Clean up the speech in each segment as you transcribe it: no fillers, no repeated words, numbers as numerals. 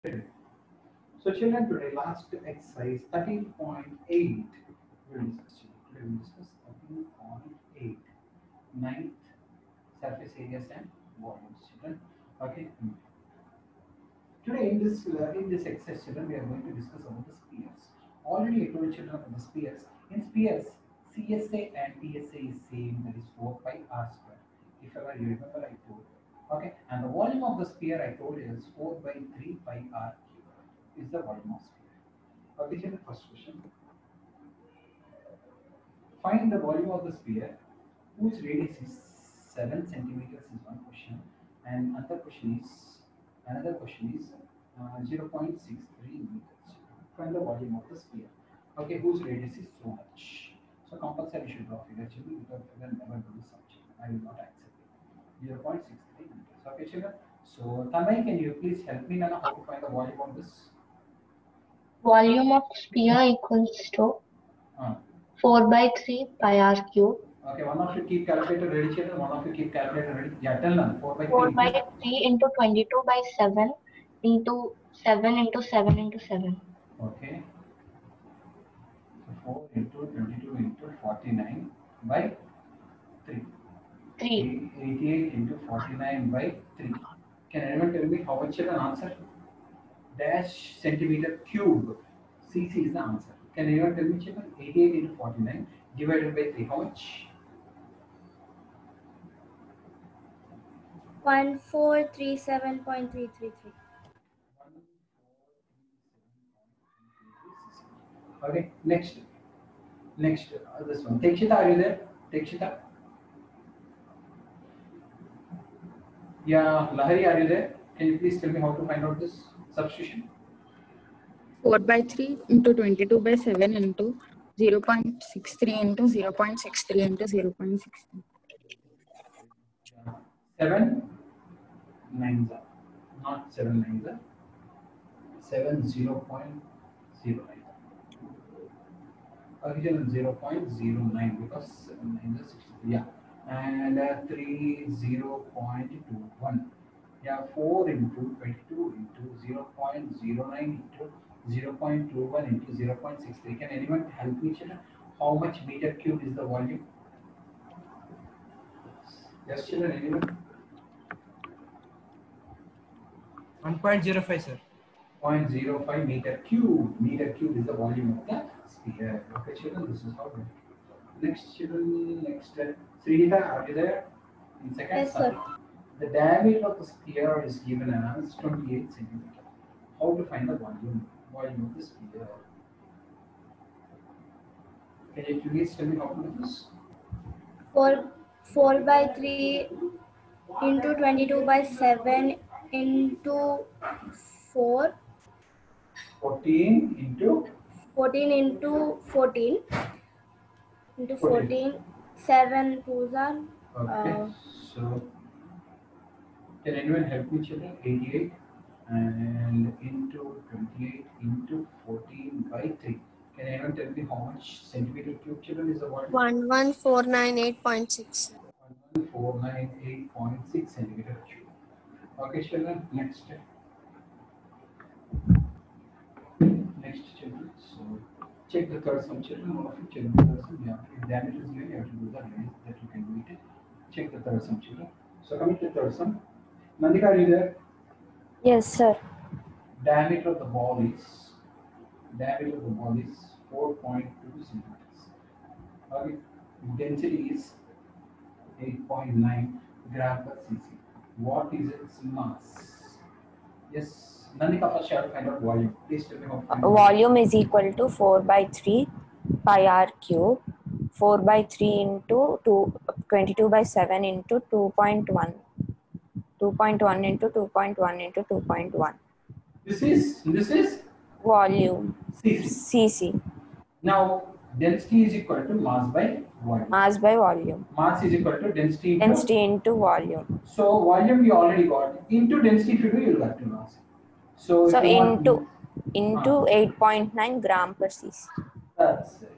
So children, today last exercise 13.8 will discuss. Today we discuss 13.8 ninth surface areas and volumes. Children, okay. Today in this exercise, children, we are going to discuss about the spheres. Already I told children about the spheres. In spheres, CSA and PSA is same. That is 4 pi r square. If ever you remember, I told. Okay, and the volume of the sphere I told is 4 by 3 pi r cube is the volume of sphere. Okay, children, first question. Find the volume of the sphere whose radius is 7 centimeters is one question, and another question is 0.63 meters. Find the volume of the sphere. Okay, whose radius is so much. So compulsory should draw figure children, without figure never do this subject. I will not accept it. 0.63 meters. Okay, children. So Tanmay, can you please help me now how to find the volume of this? Volume of sphere equals to Uh, 4 by 3 pi r cube. Okay, one of you keep calculator ready, children. One of you keep calculator ready. Yeah, tell them. 4 by 4 3 by into 3 into 22 by 7 into 7 into 7 into 7. okay. So 4 into 22 into 49 by 3. 3. 88 into 49 by 3. Can anyone tell me how much is the answer? Dash centimeter cube. CC is the answer. Can anyone tell me, children? 88 into 49 divided by 3. How much? 1437.333. Okay, next. Next, this one. Tekshita, are you there? Tekshita? Yeah, Lahari, are you there? Can you please tell me how to find out this substitution? 4 by 3 into 22 by 7 into 0.63 into 0.63 into 0.63. 7 nines are not 7 nines are 7 0.09. Original 0.09 because 7 nines are 63. Yeah, and 3 0.21. Yeah, 4 into 22 into 0.09 into 0.21 into 0.63. Can anyone help me, children? How much meter cube is the volume? Yes, children, anyone? 1.05, sir. 0.05 meter cube. Meter cube is the volume of the sphere. Okay, children, this is how we do. Next, children, next. Sridhar, are you there? In second, Yes, sir. the diameter of the sphere is given as 28 centimeter. How to find the volume of the sphere? Can you please tell me how to do this? 4 by 3 into 22 by 7 into 4. 14 into 14 into 14 into 14. 14. 7 twos are Okay, so can anyone help me, children? 88 and into 28 into 14 by 3. Can anyone tell me how much centimeter cube, children, is the volume? 11498.6. 11498.6 centimeter cube. Okay, children, next. Next, children. So check the third sum, children. All of you check the third sum. Yeah, if diameter is given, you have to do the radius that you can do it. Check the third sum, children. So coming to the third sum. Nandika, are you there? Yes, sir. Diameter of the ball is 4.2 centimeters. Okay. Density is 8.9 gram per cc. What is its mass? Yes, Nandika, first you have to find out volume. Please tell me how to find Volume is equal to 4 by 3 pi r cube. 4 by 3 into 22 by 7 into 2.1. 2.1 into 2.1 into 2.1. This is Volume. cc. Cc. Now density is equal to mass by volume. Mass by volume. Mass is equal to density into. Density into volume. So volume we already got. Into density if you do, you'll get to mass. So So if you want, into 8.9 gram per cc. that's it.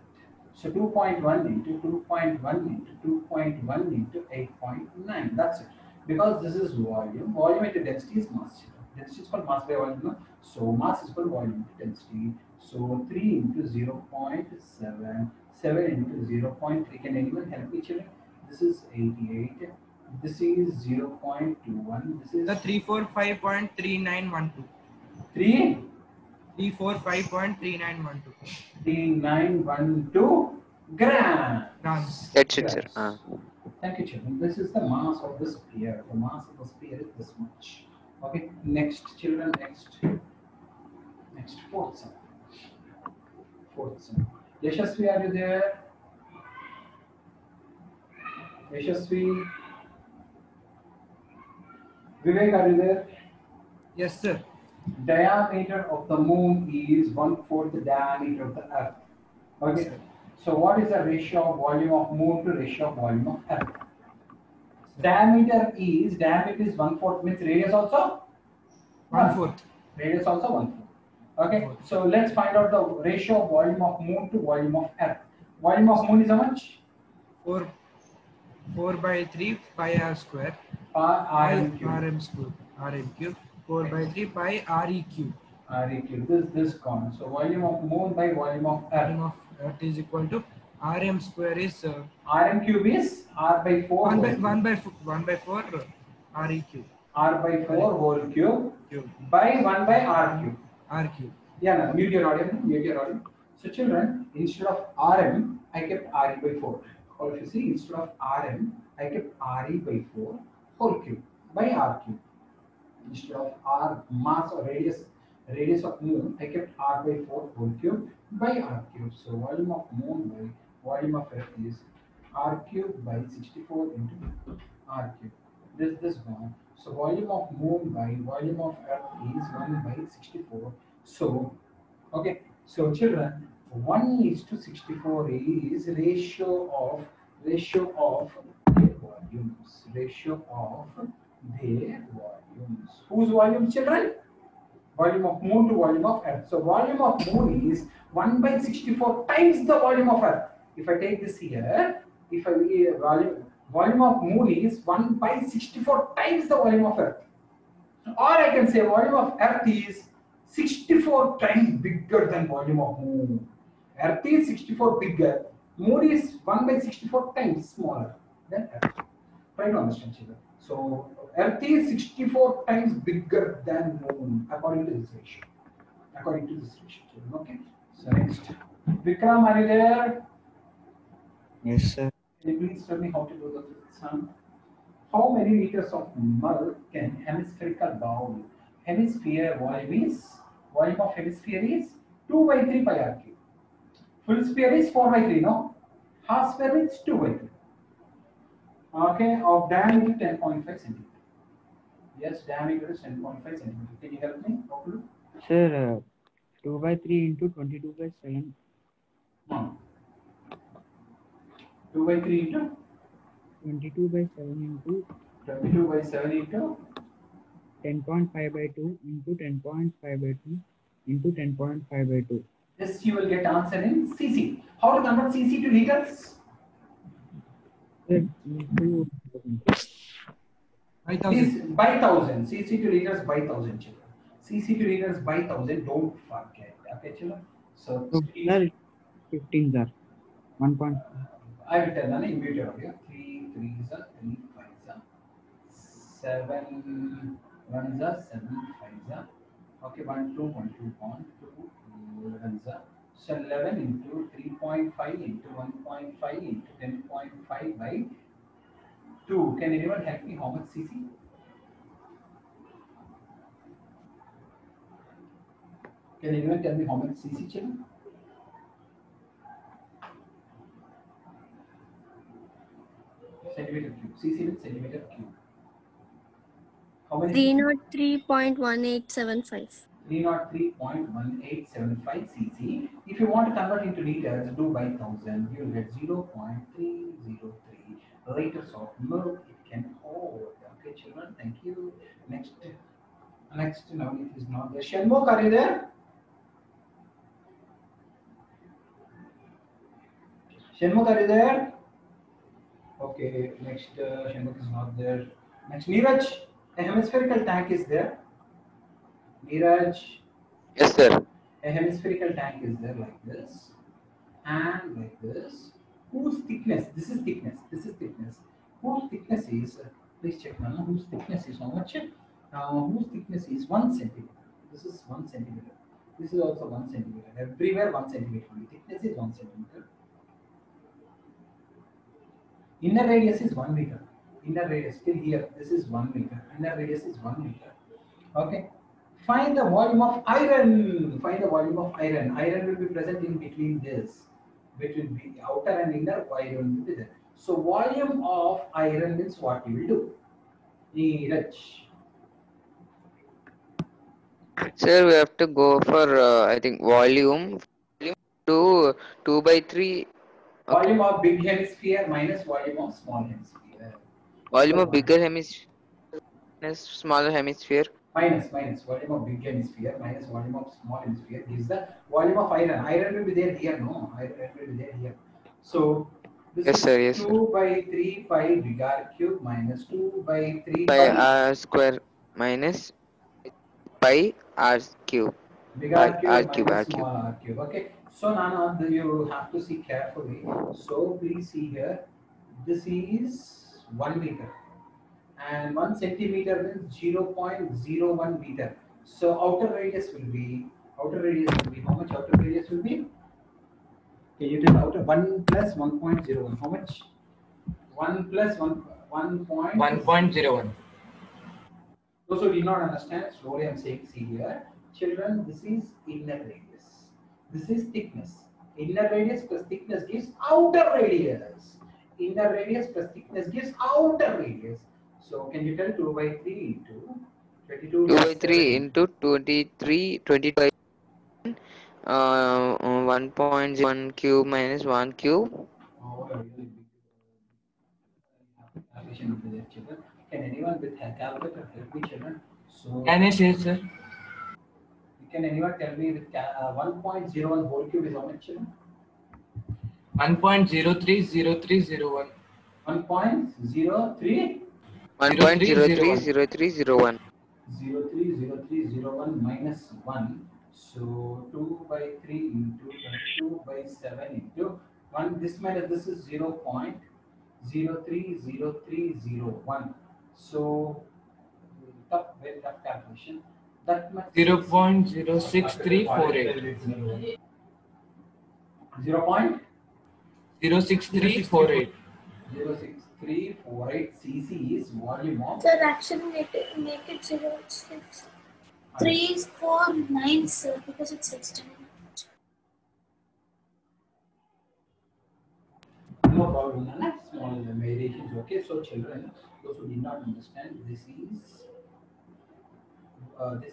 So 2.1 into 2.1 into 2.1 into 8.9. That's it. Because this is volume. Volume into density is mass. Density is called mass by volume. No? So mass is called volume density. So 3 into 0.7, 7 into 0.3. Can anyone help me, children? This is 88. This is 0.21. This is The 345.3912. 3. 345.3912 3912 grams. grams. That's it, sir. Thank you, children. This is the mass of the sphere. The mass of the sphere is this much. Okay, next, children, next, fourth sum. Fourth sum. Yashasvi, are you there? Yashasvi? Vivek, are you there? Yes, sir. Diameter of the moon is 1/4 the diameter of the earth. Okay. So what is the ratio of volume of moon to ratio of volume of earth? Diameter is 1/4, means radius also 1/4. Radius also 1/4. Okay. So let's find out the ratio of volume of moon to volume of earth. Volume of moon is how much? 4 by 3 pi r square. RM cube. RM square. RM cube. 4 by 3 pi re cube. RE cube. This gone. So volume of moon by volume of earth. Volume of earth is equal to RM square is RM cube is R by 4. 1 by 4 re cube. R by 4 whole cube by 1 by R cube. R cube. Yeah, no, mute your audio. Mute your audio. So children, instead of RM, I kept RE by 4. Or if you see, instead of RM, I kept RE by 4 whole cube by R cube. Instead of R mass or radius of moon, I kept R by 4 whole cube by R cube. So volume of moon by volume of earth is R cube by 64 into R cube. This one. So volume of moon by volume of earth is 1 by 64. So, okay. So children, 1:64 is ratio of their volumes. Ratio of their volumes. Whose volume, children? Volume of moon to volume of earth. So volume of moon is 1 by 64 times the volume of earth. If I take this here, if I volume of moon is 1 by 64 times the volume of earth. Or I can say volume of earth is 64 times bigger than volume of moon. Earth is 64 bigger. Moon is 1 by 64 times smaller than earth. Try to understand, children. So earth is 64 times bigger than moon according to this ratio. According to this ratio, children. Okay. So next, Vikram, are you there? Yes, sir. Can you please tell me how to do the fifth sum? How many liters of milk can hemispherical bowl? Hemisphere volume of hemisphere is 2 by 3 pi r cube. Full sphere is 4 by 3, no? Half sphere is 2 by 3. Okay, of diameter 10.5 centimeter. Yes, diameter is 10.5 centimeter. Can you help me? How to do? Sir, 2 by 3 into 22 by 7. No. 2 by 3 into 22 by 7 into 22 by 7 into 10.5 by 2 into 10.5 by 2 into 10.5 by 2. this you will get answer in cc. How to convert cc to liters? Sir, By 1000. By 1000. cc to liters by 1000, children. cc to liters by 1000. Don't forget. Okay, children. So sir, 15 sir. 1.5. I will tell you in your audio. 3 3s are 3 5s are 7 1s are 7 5s are. Okay, 1 2 1 2 1 2 11s are. So 11 into 3.5 into 1.5 into 10.5 by 2. Can anyone help me? How much cc? Can anyone tell me how much cc, children? Centimeter cube. cc means centimeter cube. How many? 303.1875. 303.1875 cc. If you want to convert into liters, do by 1000. You will get 0.303 liters of milk it can hold. Okay, children. Thank you. Next, now it is not there. Shenmukh, are you there? Shenmukh, are you there? Okay. Next, Shenmukh is not there. Next, Neeraj. A hemispherical tank is there. Neeraj, Yes, sir. a hemispherical tank is there like this and like this. Whose thickness? This is thickness. This is thickness. Whose thickness is? Please check now. Whose thickness is how much? Whose thickness is 1 centimeter. This is 1 centimeter. This is also 1 centimeter. Everywhere 1 centimeter. Thickness is 1 centimeter. Inner radius is 1 meter. Inner radius till here. This is 1 meter. Inner radius is 1 meter. Okay. Find the volume of iron. Find the volume of iron. Iron will be present in between this. Between the outer and inner, iron will be there. So volume of iron means what you will do. Neeraj. Sir, we have to go for I think volume to 2 by 3. Okay. Volume of big hemisphere minus volume of small hemisphere. Volume So of bigger hemisphere minus smaller hemisphere. minus volume of big hemisphere minus volume of small hemisphere gives the volume of iron. Iron will be there here, no? Iron will be there here. So this Yes, is sir. Yes, sir. 2 by 3 pi big R cube minus 2 by 3 Pi pi r square minus pi r cube. big Pi R r cube cube minus r cube. small r cube. Okay. So Nana, you have to see carefully. So please see here. This is 1 meter. And 1 centimeter means 0.01 meter. So outer radius will be how much outer radius will be? Can you tell outer 1 plus 1.01? How much? 1 plus 1 point 1.01. Those who did not understand, slowly I'm saying, see here, children, this is inner radius. This is thickness. Inner radius plus thickness gives outer radius. Inner radius plus thickness gives outer radius. So can you tell 2 by 3 into 22 2 by by 3 7 into 23, 22 by 1.01 cube minus 1 cube. Oh, a really big calculation will be there, children. Can anyone with a calculator help me, children? So Can I say, sir? can anyone tell me with 1.01 whole cube is how much, children? 1.030301. 1.03 1.030301. 030301 minus 1. So 2 by 3 into 22 by 7 into 1. This minus this is 0.030301. So tough, very tough calculation. That much 0.06348. 0. 06348. 06348 cc is volume of. Sir, actually make it 0.6349, sir, because it's extended. No problem, Nana. Small variations. Okay, so children, those who did not understand, this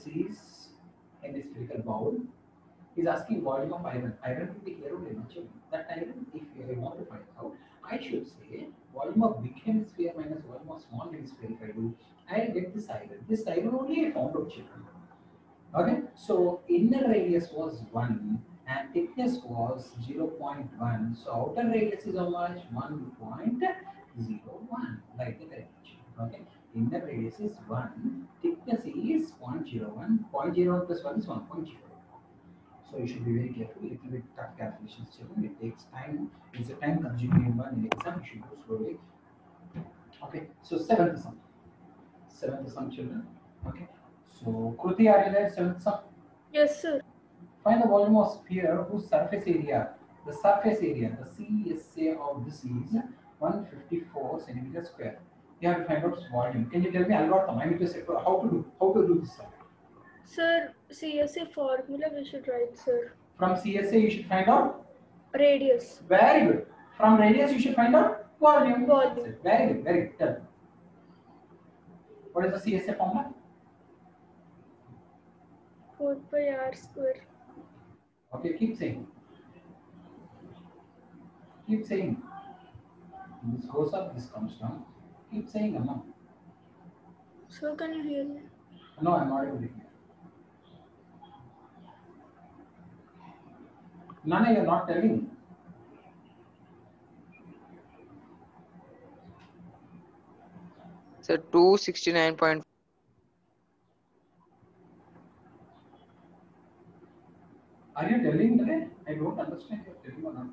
is hemispherical bowl. He's asking volume of iron. Iron will be here only, not children. That iron, if I want to find out, I should say volume of big hemisphere minus volume of small hemisphere. If I do, I'll get this iron. This iron only I found out, children. Okay, so inner radius was 1 and thickness was 0.1. So outer radius is how much? 1.01. Like the correction. Okay, inner radius is 1, thickness is 0.01. 0.01 plus 1 is 1.01. So you should be very careful. Little bit tough calculations, children. It takes time. It's a time consuming one in exam. You should go slowly. Okay, so seventh sum. Seventh sum, children. Okay. So, Kruti, are you there? Seventh sum. Yes, sir. Find the volume of sphere whose surface area, the CSA of this is 154 centimeter square. You have to find out volume. Can you tell me algorithm? I need to say how to do this stuff. Sir, CSA formula we should write, sir. From CSA you should find out Radius. very good. From radius you should find out volume. Volume. Very good, very good. Tell me. What is the CSA formula? 4 pi r square. Okay, keep saying. Keep saying. This goes up, this comes down. Keep saying, Amma. Sir, can you hear me? No, I'm not able to hear. Nana, you're not telling. So 269.4. Are you telling that? I don't understand you're telling or not.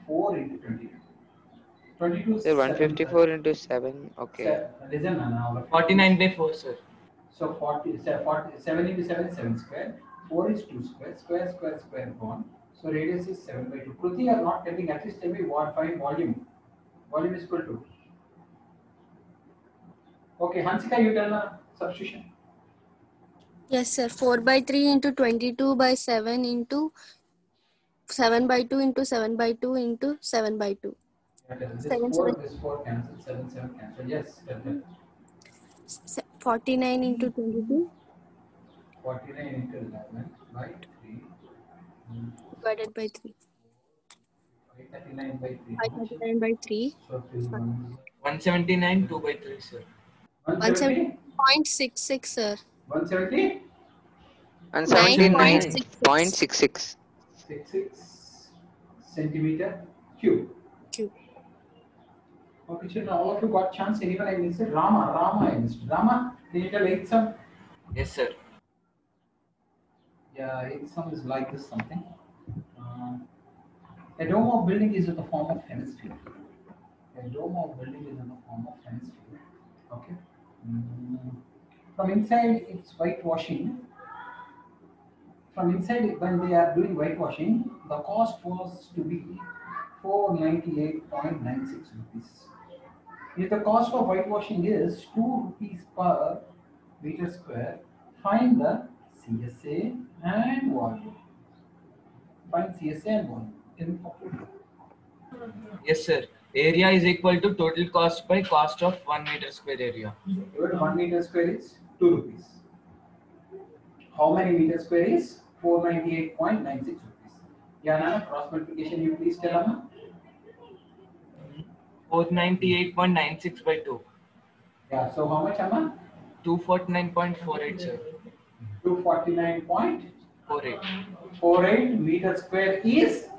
4 into 22. 22 is Sir, 7. 154 into 7. Okay. Listen, now. 49 by 4, sir. So 7 into 7 is 7 square. 4 is 2 square. Square gone. So radius is 7 by 2. Kruti, you are not telling. At least tell me what find volume. Volume is equal to. Okay, Hansika, you tell the substitution. Yes, sir. 4 by 3 into 22 by 7 into 7 by 2 into 7 by 2 into 7 by 2. This 4 cancel. 7 cancel. Yes, tell them. 49 into 22 49 into 11 by 3. divided by 3. 539 by 3. 539 by 3. So 3 1. 179, 2 by 3, sir. 170? 170.66, sir. 170? 9.66 179.66. 66 centimeter cube. cube. Okay, children, all of you got chance. Anyone I missed? Rama, I missed. Rama, did you tell 8 sum? Yes, sir. Yeah, 8 sum is like this something. A dome of building is in the form of hemisphere. A dome of building is in the form of hemisphere. Okay. From inside, it's whitewashing. From inside, when they are doing whitewashing, the cost was to be 498.96 rupees. If the cost of whitewashing is 2 rupees per meter square, find the CSA and volume. Find CSA and volume. Yes, sir. Area is equal to total cost by cost of 1 meter square area. 1 meter square is 2 rupees. How many meter square is 498.96 rupees? Yeah, Nana, cross multiplication you please tell Amma. 498.96 by 2. Yeah, so how much Amma? 249.48, sir. 249.48 meter square is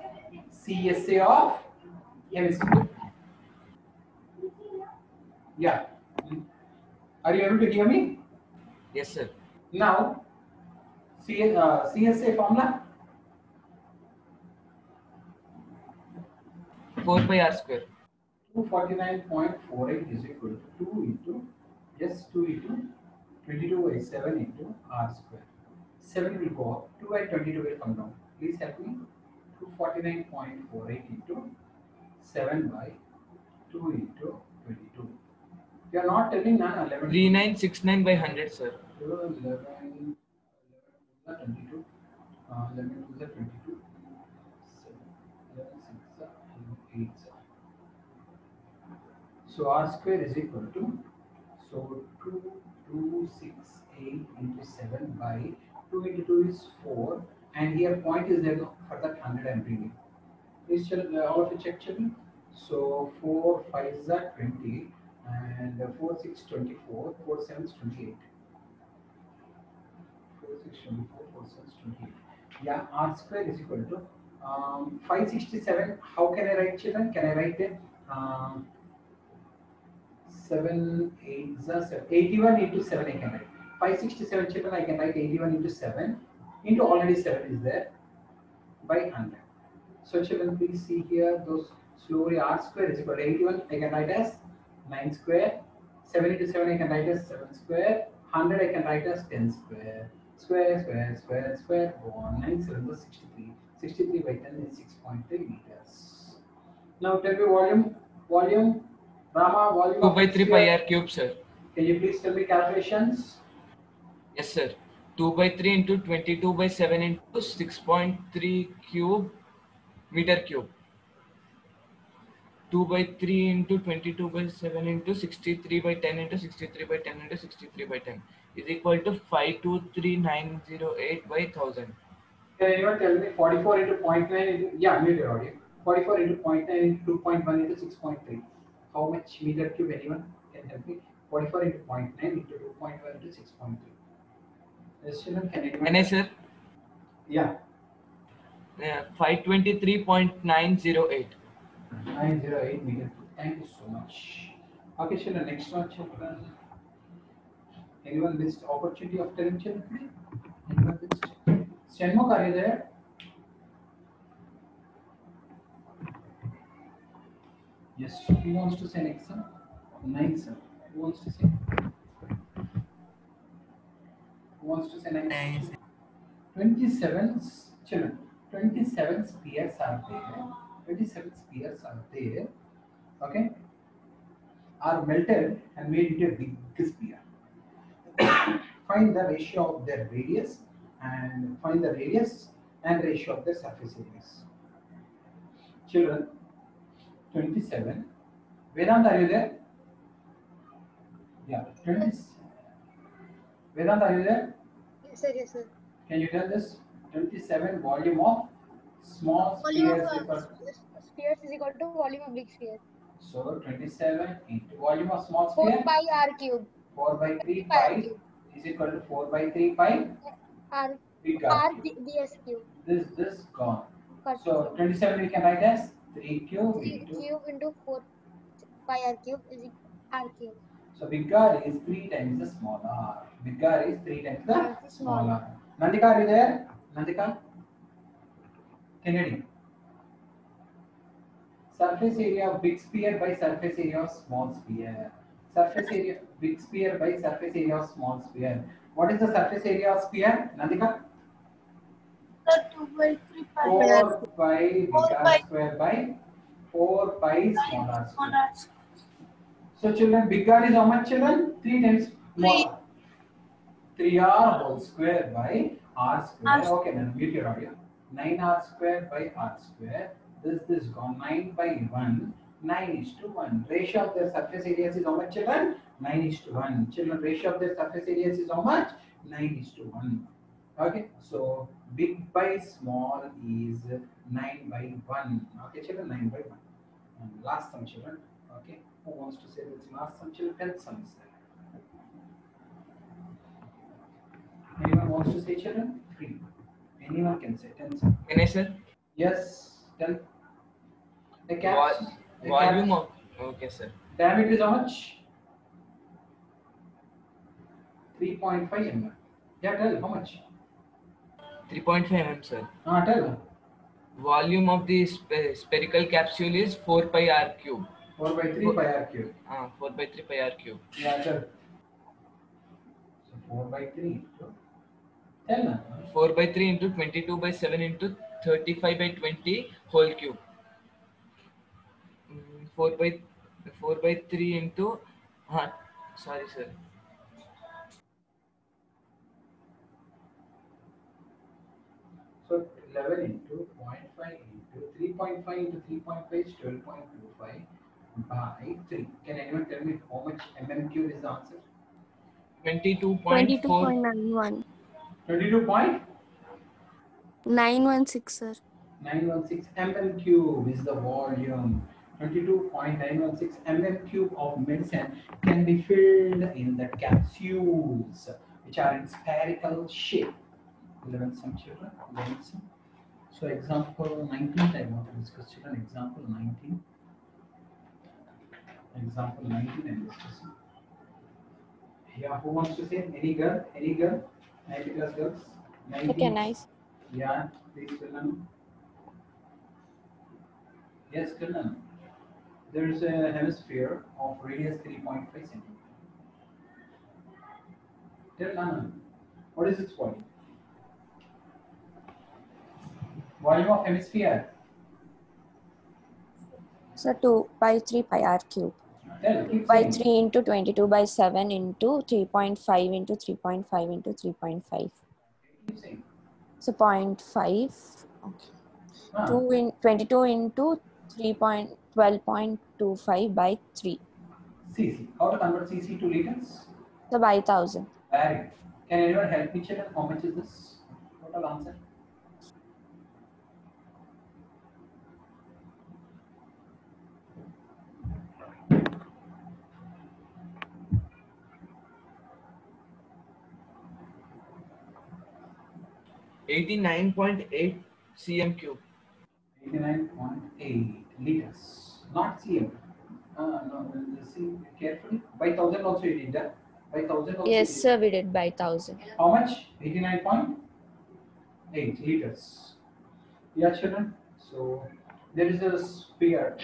CSA of hemisphere. Yeah. Are you able to hear me? Yes, sir. Now, CSA formula? 4 by r square. 249.48 is equal to 2 into 22 by 7 into r square. 7 will go up, 2 by 22 will come down. Please help me. 249.48 into 7 by 2 into 22. You are not telling Nana 11. 3969 by 100, sir. 11 22. 11 to the 22. 11 6 8. So r square is equal to 2268 into 7 by 2 into 2 is 4, and here point is there for that 100 I'm bringing. Please all of you check children. So 4 5s are 20 and 4 6 24, 4 7s 28. 4 6 24, 4 7s 28. Yeah, r square is equal to 567. How can I write children? Can I write it? 7 8 7, 81 into 7 I can write. 567 children I can write 81 into 7 into already 7 is there by 100. So children please see here those slowly r square is equal to 81 I can write as 9 square. 7 into 7 I can write as 7 square. 100 I can write as 10 square. Square. Go on. 9 7 is 63. 63 by 10 is 6.3 meters. Now tell me volume. Rama, volume 2 by 3 pi r cube, sir. Can you please tell me calculations? Yes, sir. 2 by 3 into 22 by 7 into 6.3 cube meter cube. 2 by 3 into 22 by 7 into 63 by 10 into 63 by 10 into 63 by 10 is equal to 523908 by 1000. Can anyone tell me 44 into 0.9 into, yeah, mute your audio. 44 into 0.9 into 2.1 into 6.3. How much meter cube anyone can help me? 44 into 0.9 into 2.1 into 6.3. Yes, children, can anyone? Can I, sir? Yeah. 523.908. 908 meter cube. Thank you so much. Okay, children, next one, children. Anyone missed opportunity of telling children today? Anyone missed? Chenmok, are you there? Yes. Who wants to say next, sir? 9, sir. Who wants to say? Who wants to say next? 27 children. 27 spheres are there. 27 spheres are there. Okay. Are melted and made into a big sphere. Find the ratio of their radius and find the radius and ratio of their surface areas. Children, 27. Vedant, are you there? Yeah, 20. Vedant, are you there? Yes, sir. Yes, sir. Can you tell this? 27 volume of small spheres equal. Spheres is equal to volume of big sphere. So 27 into volume of small 4 sphere. pi r cube. 4 by 3 pi r pi cube. is equal to 4 by 3 pi R big r R cube. ds cube. This gone. Got So 27 we can write as 3 cube 3 into. cube into 4 pi r cube is equal r cube. So big R is 3 times the small r. Big R is 3 times the Small. small r. Nandika, are you there? Nandika? Kennedy. Surface area of big sphere by surface area of small sphere. Surface area big sphere by surface area of small sphere. What is the surface area of sphere, Nandika? 2 by 3 pi 4 pi big R square by 4 pi small r square. So children, big R is how much, children? 3 times small r. 3r whole square by r square. Okay, then mute your audio. 9r square by r square. This gone. 9 by 1. 9:1. Ratio of their surface areas is how much, children? 9:1. Children, ratio of their surface areas is how much? 9:1. Okay, so big by small is 9 by 1. Okay, children, 9 by 1. And last sum, children. Okay, who wants to say this last sum, children? 10th sum is there. Anyone wants to say, children? Free. Anyone can say. 10th sum. Can I, sir? Yes, tell. The Volume of. Okay, sir. diameter is how much? 3.5 mm. Yeah, tell how much? 3.5 mm, sir. Tell. Volume of the spherical capsule is 4 pi r cube. 4 by 3 pi r cube. 4 by 3 pi r cube. Yeah, tell. So 4 by 3. Tell na. 4 by 3 into 22 by 7 into 35 by 20 whole cube. 4 by 3 into. Sorry, sir. So 11 into 0.5 into 3.5 into 3.5 is 12.25 by 3. Can anyone tell me how much mm cube is the answer? 22.4. 22.91. 22.916, 916, sir. mm cube is the volume. 22.916 mm cube of medicine can be filled in the capsules which are in spherical shape. 11 some children. 11 some. So example 19 I want to discuss, children. Example 19. Example 19 I'm discussing. Yeah, who wants to say? Any girl? Any girl? 90 plus girls? 19. Okay, nice. Yeah, please tell them. Yes, tell them. There is a hemisphere of radius 3.5 centimeter. Tell Anand, what is its volume? Volume of hemisphere. So 2 by 3 pi r cube. Tell, keep By saying. 3 into 22 by 7 into 3.5 into 3.5 into 3.5. Keep saying. So 0.5. Okay. 22 into 12.25 by 3. cc. How to convert cc to liters? So by 1000. Very good. Can anyone help me, children? How much is this total answer? $89.8 cm cube. 89.8 liters. Not cm. No, see carefully. By 1000 also you did that. By 1000 also. Yes, you did. sir, we did by 1000. How much? 89 point. 8 liters. Yeah, children. So there is a sphere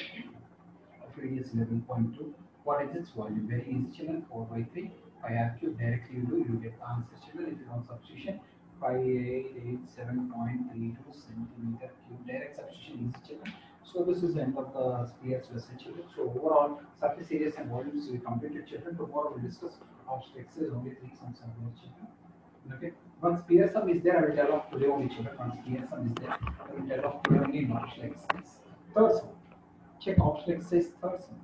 of radius 11.2. What is its volume? Very easy, children. 4 by 3 pi r cube. Directly you get the answer, children. If you want substitution, 5887.32 centimeter cube. Direct substitution, easy, children. So this is the end of the spheres lesson, children. So overall surface areas and volumes we completed, children. Tomorrow we'll discuss objects. Only 3 sums are there, children. Okay. Once peer sum is there, I will tell off today only, children. Once peer sum is there, I will tell off today only, not like this. Third sum. Check option exercise third sum.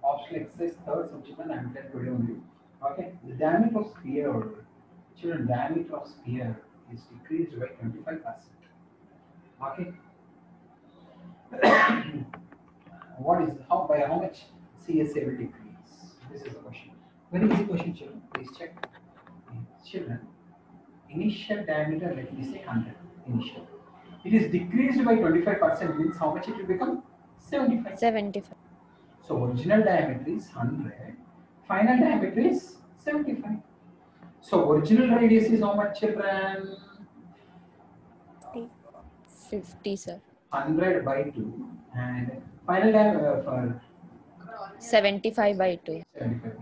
Option exercise third sum, children. I will tell today only. Okay. The diameter of sphere, children, diameter of sphere is decreased by 25%. Okay. What is by how much CSA will decrease? This is the question. Very easy question, children. Please check. Children, initial diameter, let me say 100. Initial. It is decreased by 25%, means how much it will become? 75. 75. So original diameter is 100. Final diameter is 75. So original radius is how much, children? 50, sir. 100 by 2. And final diameter for 75 by 2. 75.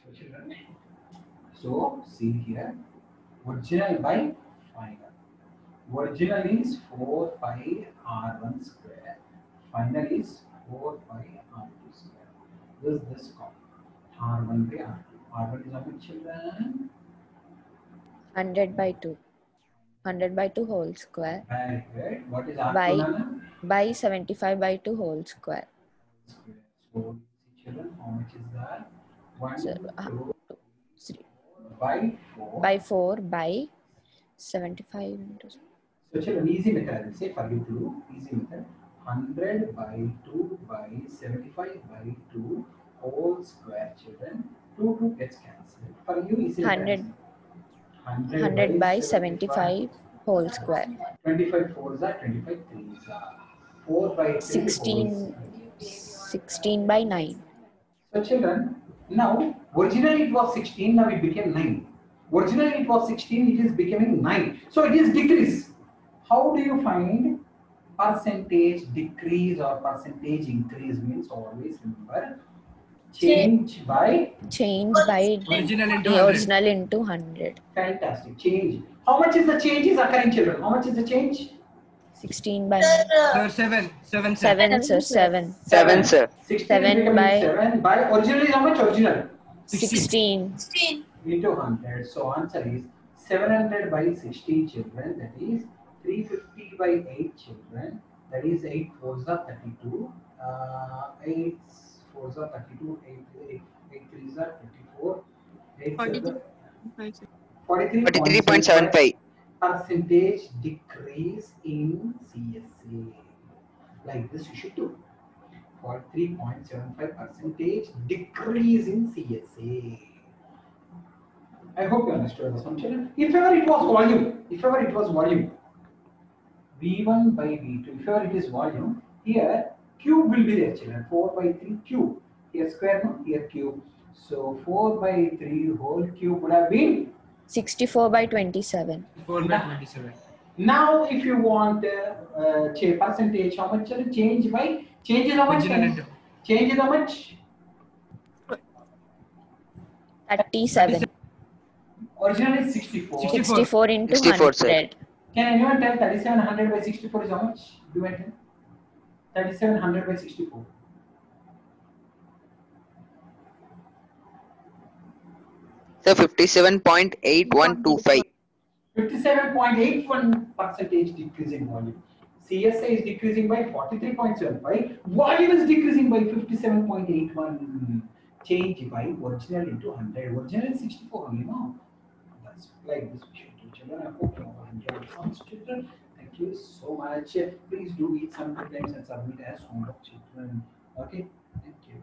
So children, so see here, original by final. Original is 4 pi r1 square. Final is 4 pi r2 square. This called r1 by r2. R1 is how much, children? 100 by 2. 100 by 2 whole square. Very good. What is r2? By 75 by 2 whole square. So see, children, how much is that? 1, So, 2, 3. by 4. By 4 by 75 into. So children, easy method, I will say for you to do. Easy method. 100 by 2 by 75 by 2 whole square, children. 2 gets cancelled. For you, easy 100 by 75 whole square. 25 4s are 25 3s are 4 by 3 16 by 9. So children, now originally it was 16, now it became 9. Originally it was 16, it is becoming 9. So it is decrease. How do you find percentage decrease or percentage increase? Means always remember change by Original into the 100. original into 100. Fantastic. Change. How much is the change is occurring, children? How much is the change? 16 by Sir, 7. 7, sir. 7, sir. 7. 7, sir. 16 7 becoming by- 7 by original is how much? Original 16. into 100. So answer is 700 by 16, children. That is 350 by 8, children. That is 8 4s are 32. 8 4s are 32. 8 3s are 24. 8 43.75. percentage decrease in CSA. Like this you should do. 43.75 percentage decrease in CSA. I hope you understood this one, children. If ever it was volume, V1 by V2, if ever it is volume, here cube will be there, children. 4 by 3 cube. Here square, no? Here cube. So 4 by 3 whole cube would have been 64 by 27. 4 by 27. Now, if you want percentage, how much change by change is how much? Original into. Change is how much? 37. Original is 64. 64 into 64, sir. 100. Can anyone tell 3700 by 64 is how much? Do you tell? 3700 by 64. So 57.8125. 57.81 percentage decrease in volume. CSA is decreasing by 43.75. Volume is decreasing by 57.81. Change by original into 100. Original is 64 only, no? That's like this we should do, children. I hope you all enjoyed this, children. Thank you so much. Please do eat some good times and submit as homework, children. Okay? Thank you.